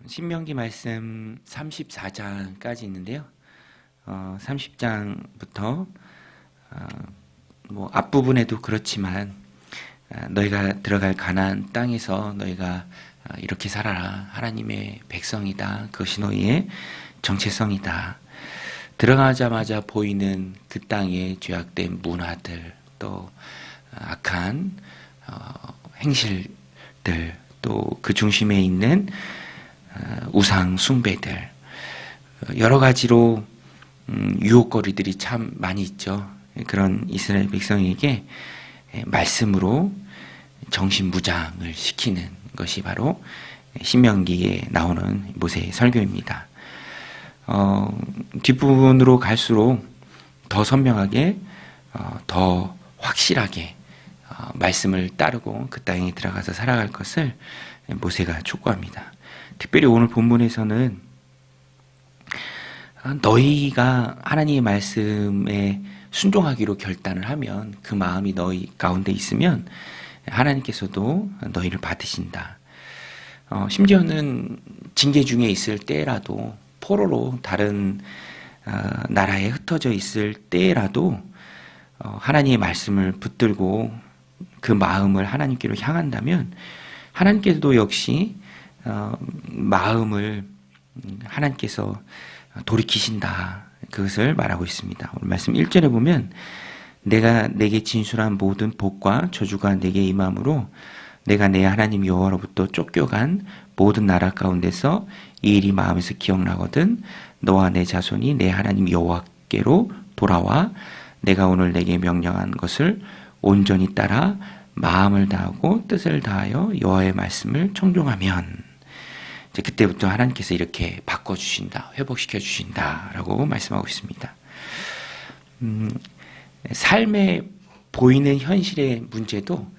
신명기 말씀 34장까지 있는데요. 30장부터 앞부분에도 그렇지만 너희가 들어갈 가나안 땅에서 너희가 이렇게 살아라. 하나님의 백성이다. 그것이 너희의 정체성이다. 들어가자마자 보이는 그 땅의 죄악된 문화들, 또 악한 행실들, 또 그 중심에 있는 우상 숭배들, 여러 가지로 유혹거리들이 참 많이 있죠. 그런 이스라엘 백성에게 말씀으로 정신무장을 시키는 것이 바로 신명기에 나오는 모세의 설교입니다. 뒷부분으로 갈수록 더 선명하게, 더 확실하게 말씀을 따르고 그 땅에 들어가서 살아갈 것을 모세가 촉구합니다. 특별히 오늘 본문에서는 너희가 하나님의 말씀에 순종하기로 결단을 하면, 그 마음이 너희 가운데 있으면 하나님께서도 너희를 받으신다. 심지어는 징계 중에 있을 때라도, 포로로 다른 나라에 흩어져 있을 때라도 하나님의 말씀을 붙들고 그 마음을 하나님께로 향한다면 하나님께서도 역시 마음을 하나님께서 돌이키신다. 그것을 말하고 있습니다. 오늘 말씀 1절에 보면 내가 내게 진술한 모든 복과 저주가 내게 임함으로 내가 내 하나님 여호와로부터 쫓겨간 모든 나라 가운데서 이 일이 마음에서 기억나거든 너와 내 자손이 내 하나님 여호와께로 돌아와 내가 오늘 내게 명령한 것을 온전히 따라 마음을 다하고 뜻을 다하여 여호와의 말씀을 청종하면, 이제 그때부터 하나님께서 이렇게 바꿔주신다, 회복시켜주신다라고 말씀하고 있습니다. 삶에 보이는 현실의 문제도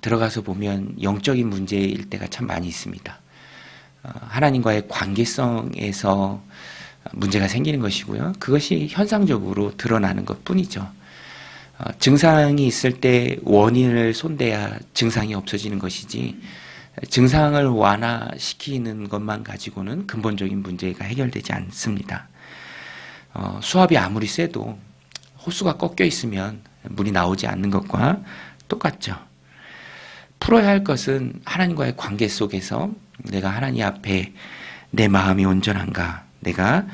들어가서 보면 영적인 문제일 때가 참 많이 있습니다. 하나님과의 관계성에서 문제가 생기는 것이고요. 그것이 현상적으로 드러나는 것 뿐이죠. 증상이 있을 때 원인을 손대야 증상이 없어지는 것이지, 증상을 완화시키는 것만 가지고는 근본적인 문제가 해결되지 않습니다. 수압이 아무리 세도 호수가 꺾여 있으면 물이 나오지 않는 것과 똑같죠. 풀어야 할 것은 하나님과의 관계 속에서 내가 하나님 앞에 내 마음이 온전한가, 내가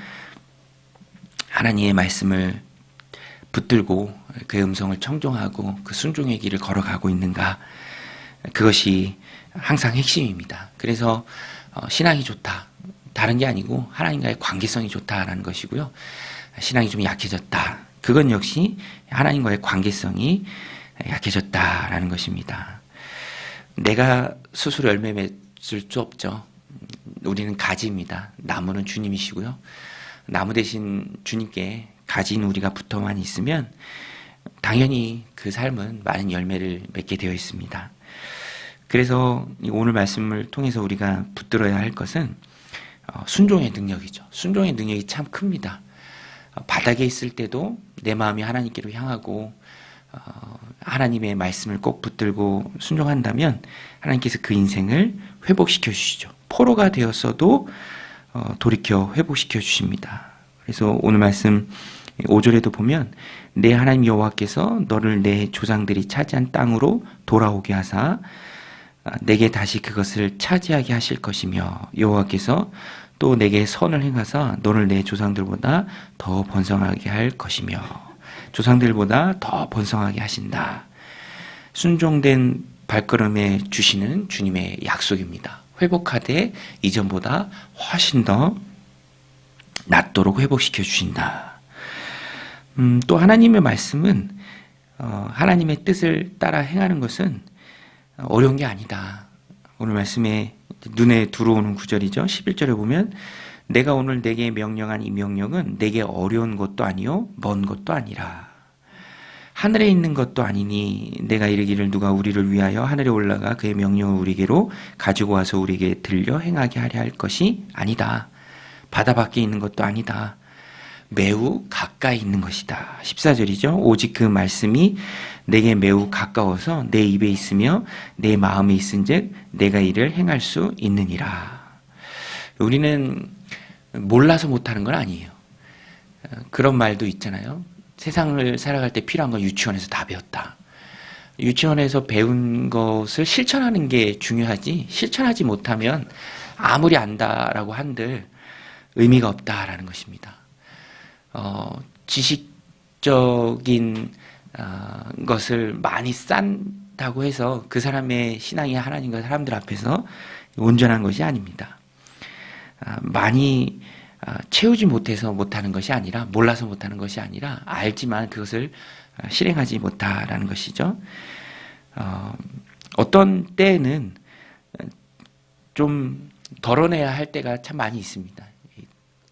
하나님의 말씀을 붙들고 그의 음성을 청종하고 그 순종의 길을 걸어가고 있는가, 그것이 항상 핵심입니다. 그래서 신앙이 좋다, 다른 게 아니고 하나님과의 관계성이 좋다라는 것이고요. 신앙이 좀 약해졌다, 그건 역시 하나님과의 관계성이 약해졌다라는 것입니다. 내가 스스로 열매 맺을 수 없죠. 우리는 가지입니다. 나무는 주님이시고요. 나무 대신 주님께 가진 우리가 붙어만 있으면 당연히 그 삶은 많은 열매를 맺게 되어 있습니다. 그래서 오늘 말씀을 통해서 우리가 붙들어야 할 것은 순종의 능력이죠. 순종의 능력이 참 큽니다. 바닥에 있을 때도 내 마음이 하나님께로 향하고 하나님의 말씀을 꼭 붙들고 순종한다면 하나님께서 그 인생을 회복시켜 주시죠. 포로가 되었어도 돌이켜 회복시켜 주십니다. 그래서 오늘 말씀 5절에도 보면 내 하나님 여호와께서 너를 내 조상들이 차지한 땅으로 돌아오게 하사 내게 다시 그것을 차지하게 하실 것이며 여호와께서 또 내게 선을 행하사 너를 내 조상들보다 더 번성하게 할 것이며, 조상들보다 더 번성하게 하신다. 순종된 발걸음에 주시는 주님의 약속입니다. 회복하되 이전보다 훨씬 더 낫도록 회복시켜 주신다. 또 하나님의 말씀은 하나님의 뜻을 따라 행하는 것은 어려운 게 아니다. 오늘 말씀에 눈에 들어오는 구절이죠. 11절에 보면 내가 오늘 내게 명령한 이 명령은 내게 어려운 것도 아니요 먼 것도 아니라 하늘에 있는 것도 아니니 내가 이르기를 누가 우리를 위하여 하늘에 올라가 그의 명령을 우리에게로 가지고 와서 우리에게 들려 행하게 하려 할 것이 아니다. 바다 밖에 있는 것도 아니다. 매우 가까이 있는 것이다. 14절이죠. 오직 그 말씀이 내게 매우 가까워서 내 입에 있으며 내 마음에 있은즉 내가 이를 행할 수 있느니라. 우리는 몰라서 못하는 건 아니에요. 그런 말도 있잖아요. 세상을 살아갈 때 필요한 건 유치원에서 다 배웠다. 유치원에서 배운 것을 실천하는 게 중요하지, 실천하지 못하면 아무리 안다라고 한들 의미가 없다라는 것입니다. 지식적인 것을 많이 쌓다고 해서 그 사람의 신앙이 하나님과 사람들 앞에서 온전한 것이 아닙니다. 많이 채우지 못해서 못하는 것이 아니라, 몰라서 못하는 것이 아니라 알지만 그것을 실행하지 못하라는 것이죠. 어떤 때에는 좀 덜어내야 할 때가 참 많이 있습니다.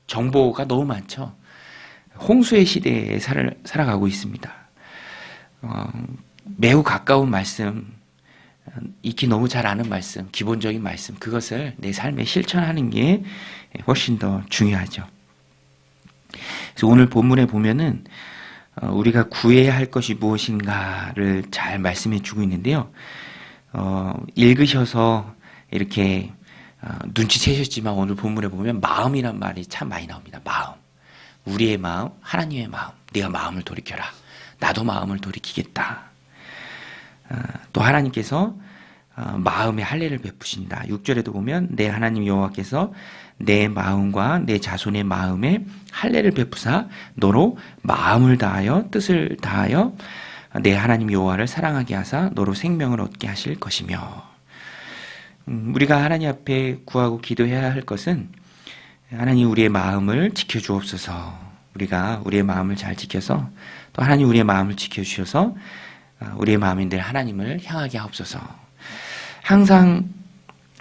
정보가 너무 많죠. 홍수의 시대에 살아가고 있습니다. 매우 가까운 말씀, 익히 너무 잘 아는 말씀, 기본적인 말씀, 그것을 내 삶에 실천하는 게 훨씬 더 중요하죠. 그래서 오늘 본문에 보면은 우리가 구해야 할 것이 무엇인가를 잘 말씀해 주고 있는데요. 읽으셔서 이렇게 눈치채셨지만 오늘 본문에 보면 마음이란 말이 참 많이 나옵니다. 마음. 우리의 마음, 하나님의 마음. 네가 마음을 돌이켜라. 나도 마음을 돌이키겠다. 또 하나님께서 마음에 할례를 베푸신다. 6절에도 보면 내 하나님 여호와께서 내 마음과 내 자손의 마음에 할례를 베푸사 너로 마음을 다하여 뜻을 다하여 내 하나님 여호와를 사랑하게 하사 너로 생명을 얻게 하실 것이며, 우리가 하나님 앞에 구하고 기도해야 할 것은 하나님 우리의 마음을 지켜주옵소서. 우리가 우리의 마음을 잘 지켜서 또 하나님 우리의 마음을 지켜주셔서 우리의 마음인 늘 하나님을 향하게 하옵소서. 항상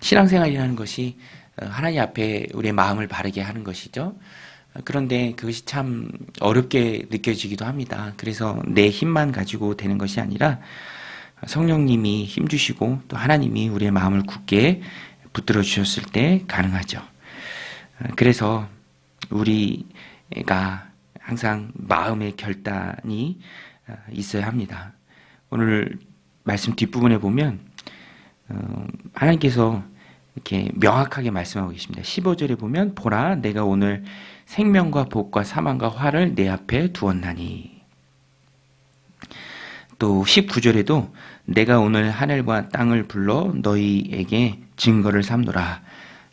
신앙생활이라는 것이 하나님 앞에 우리의 마음을 바르게 하는 것이죠. 그런데 그것이 참 어렵게 느껴지기도 합니다. 그래서 내 힘만 가지고 되는 것이 아니라 성령님이 힘주시고 또 하나님이 우리의 마음을 굳게 붙들어 주셨을 때 가능하죠. 그래서 우리가 항상 마음의 결단이 있어야 합니다. 오늘 말씀 뒷부분에 보면 하나님께서 이렇게 명확하게 말씀하고 계십니다. 15절에 보면 보라 내가 오늘 생명과 복과 사망과 화를 내 앞에 두었나니, 또 19절에도 내가 오늘 하늘과 땅을 불러 너희에게 증거를 삼노라.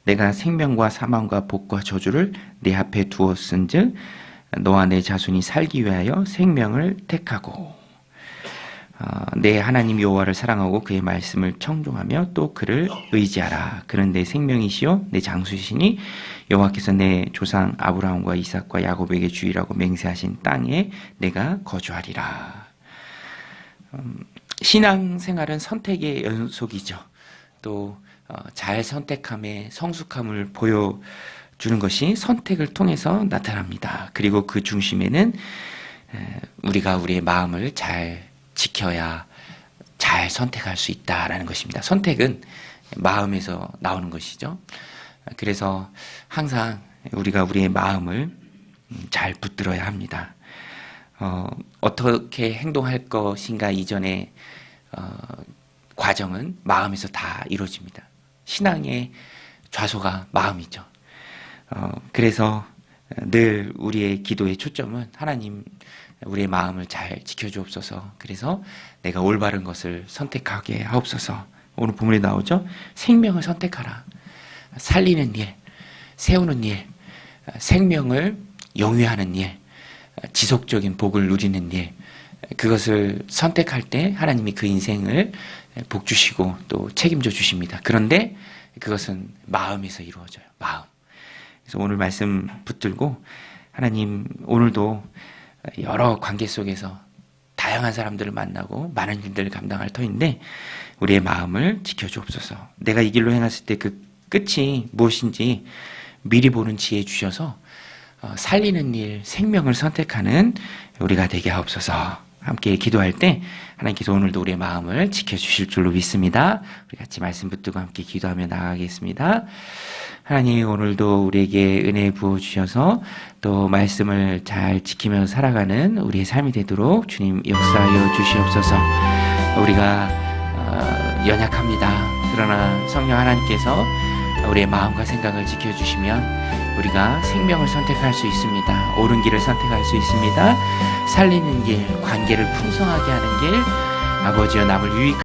내가 생명과 사망과 복과 저주를 내 앞에 두었은즉 너와 내 자손이 살기 위하여 생명을 택하고 내 하나님 여호와를 사랑하고 그의 말씀을 청종하며 또 그를 의지하라. 그는 내 생명이시요 내 장수시니 여호와께서 내 조상 아브라함과 이삭과 야곱에게 주이라고 맹세하신 땅에 내가 거주하리라. 신앙생활은 선택의 연속이죠. 또 잘 선택함의 성숙함을 보여주는 것이 선택을 통해서 나타납니다. 그리고 그 중심에는 우리가 우리의 마음을 잘 지켜야 잘 선택할 수 있다라는 것입니다. 선택은 마음에서 나오는 것이죠. 그래서 항상 우리가 우리의 마음을 잘 붙들어야 합니다. 어떻게 행동할 것인가 이전에 과정은 마음에서 다 이루어집니다. 신앙의 좌소가 마음이죠. 그래서 늘 우리의 기도의 초점은 하나님 우리의 마음을 잘 지켜주옵소서. 그래서 내가 올바른 것을 선택하게 하옵소서. 오늘 본문에 나오죠. 생명을 선택하라. 살리는 일, 세우는 일, 생명을 영위하는 일, 지속적인 복을 누리는 일, 그것을 선택할 때 하나님이 그 인생을 복 주시고 또 책임져 주십니다. 그런데 그것은 마음에서 이루어져요. 마음. 그래서 오늘 말씀 붙들고 하나님 오늘도 여러 관계 속에서 다양한 사람들을 만나고 많은 일들을 감당할 터인데 우리의 마음을 지켜주옵소서. 내가 이 길로 행했을 때 그 끝이 무엇인지 미리 보는 지혜 주셔서 살리는 일, 생명을 선택하는 우리가 되게 하옵소서. 함께 기도할 때 하나님께서 오늘도 우리의 마음을 지켜주실 줄로 믿습니다. 우리 같이 말씀 붙들고 함께 기도하며 나아가겠습니다. 하나님 오늘도 우리에게 은혜 부어주셔서 또 말씀을 잘 지키며 살아가는 우리의 삶이 되도록 주님 역사하여 주시옵소서. 우리가 연약합니다. 그러나 성령 하나님께서 우리의 마음과 생각을 지켜주시면 우리가 생명을 선택할 수 있습니다. 옳은 길을 선택할 수 있습니다. 살리는 길, 관계를 풍성하게 하는 길, 아버지여 남을 유익하게